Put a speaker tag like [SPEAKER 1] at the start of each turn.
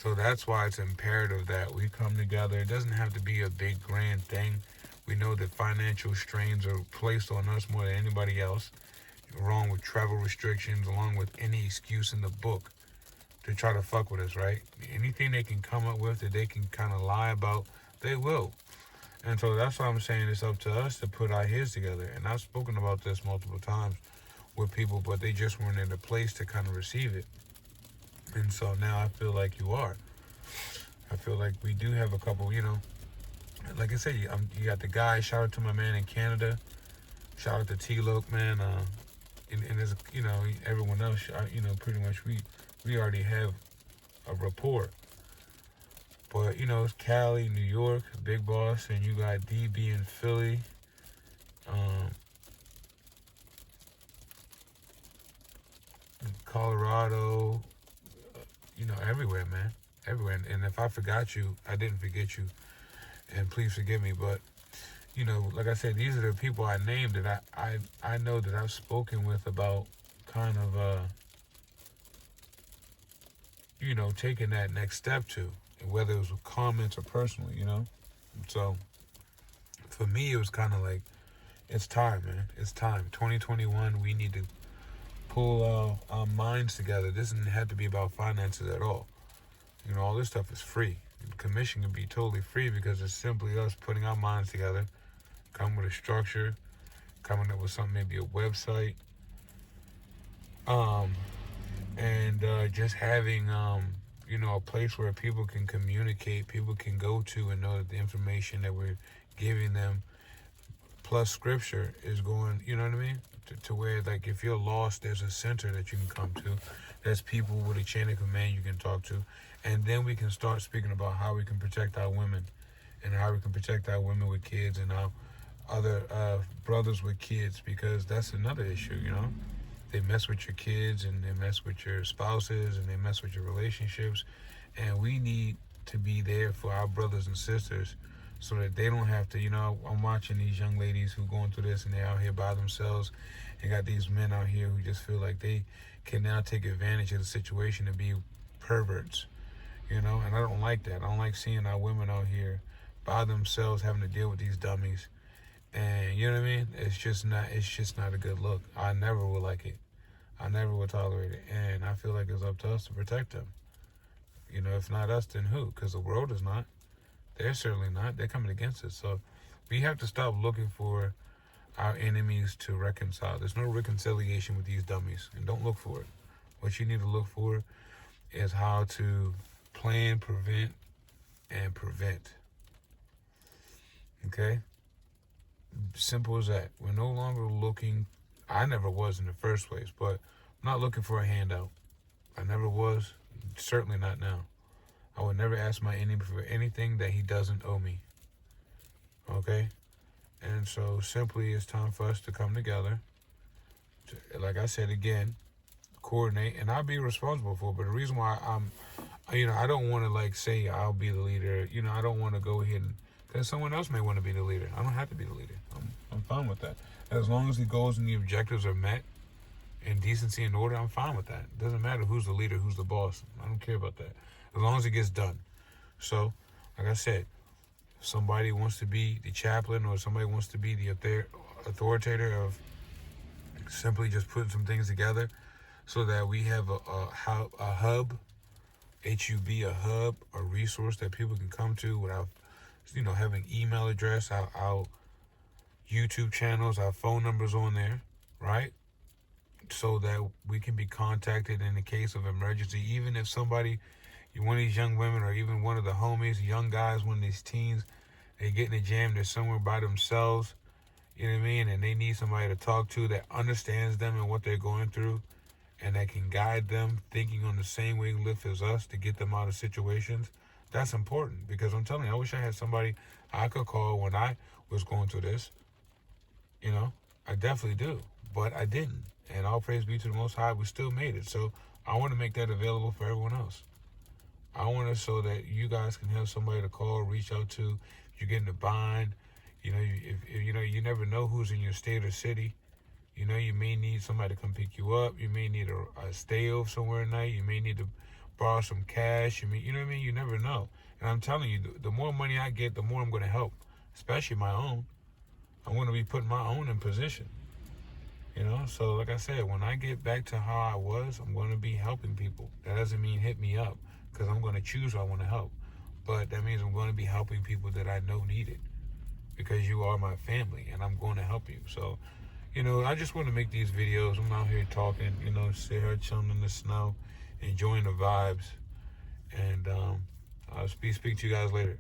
[SPEAKER 1] So that's why it's imperative that we come together. It doesn't have to be a big grand thing. We know that financial strains are placed on us more than anybody else, along with travel restrictions, along with any excuse in the book to try to fuck with us, right? Anything they can come up with that they can kind of lie about, they will. And so that's why I'm saying it's up to us to put our heads together. And I've spoken about this multiple times with people, but they just weren't in a place to kind of receive it. And so now I feel like you are. I feel like we do have a couple, like I said, you got the guy. Shout out to my man in Canada. Shout out to T-Loke, man. And there's, everyone else, pretty much we already have a rapport. But, it's Cali, New York, Big Boss, and you got DB in Philly. Um, Colorado, everywhere, man. Everywhere. And if I forgot you, I didn't forget you. And please forgive me. But, like I said, these are the people I named that I know that I've spoken with about kind of, taking that next step to. Whether it was with comments or personally. So, for me, it was kind of like, it's time, man. It's time. 2021, we need to pull our minds together. This doesn't have to be about finances at all. All this stuff is free. The commission can be totally free because it's simply us putting our minds together, coming with a structure, coming up with something, maybe a website, and just having, a place where people can communicate, people can go to and know that the information that we're giving them, plus scripture, is going, you know what I mean? To where, like, if you're lost, there's a center that you can come to. There's people with a chain of command you can talk to. And then we can start speaking about how we can protect our women and how we can protect our women with kids and our other brothers with kids, because that's another issue, They mess with your kids and they mess with your spouses and they mess with your relationships. And we need to be there for our brothers and sisters so that they don't have to, I'm watching these young ladies who going through this and they're out here by themselves and got these men out here who just feel like they can now take advantage of the situation and be perverts, and I don't like that. I don't like seeing our women out here by themselves having to deal with these dummies. And you know what I mean? It's just not a good look. I never would like it. I never would tolerate it. And I feel like it's up to us to protect them. If not us, then who? Because the world is not. They're certainly not. They're coming against us. So we have to stop looking for our enemies to reconcile. There's no reconciliation with these dummies. And don't look for it. What you need to look for is how to plan, prevent, and prevent. Okay? Simple as that. We're no longer looking. I never was in the first place, but I'm not looking for a handout. I never was. Certainly not now. I would never ask my enemy for anything that he doesn't owe me. Okay? And so simply it's time for us to come together. Like I said again, coordinate, and I'll be responsible for it. But the reason why I don't want to like say I'll be the leader. I don't want to go ahead and, because someone else may want to be the leader. I don't have to be the leader. I'm fine with that. As long as the goals and the objectives are met in decency and order, I'm fine with that. It doesn't matter who's the leader, who's the boss. I don't care about that. As long as it gets done. So, like I said, if somebody wants to be the chaplain or somebody wants to be the authoritator of simply just putting some things together so that we have a hub, HUB, a hub, a resource that people can come to without, having email address, our YouTube channels, our phone numbers on there, right? So that we can be contacted in the case of emergency. Even if somebody, one of these young women or even one of the homies, young guys, one of these teens, they get in a jam, they're somewhere by themselves, you know what I mean? And they need somebody to talk to that understands them and what they're going through and that can guide them thinking on the same wavelength as us to get them out of situations. That's important, because I'm telling you, I wish I had somebody I could call when I was going through this. I definitely do, but I didn't. And all praise be to the Most High, we still made it. So I want to make that available for everyone else. I want it so that you guys can have somebody to call, reach out to. If you're getting a bind, if you never know who's in your state or city. You may need somebody to come pick you up. You may need a stay over somewhere at night. You may need to borrow some cash. You know what I mean? You never know. And I'm telling you, the more money I get, the more I'm going to help, especially my own. I'm going to be putting my own in position. So like I said, when I get back to how I was, I'm going to be helping people. That doesn't mean hit me up, because I'm going to choose who I want to help. But that means I'm going to be helping people that I know need it, because you are my family and I'm going to help you. So, I just want to make these videos. I'm out here talking, sit here chilling in the snow, enjoying the vibes. And I'll speak to you guys later.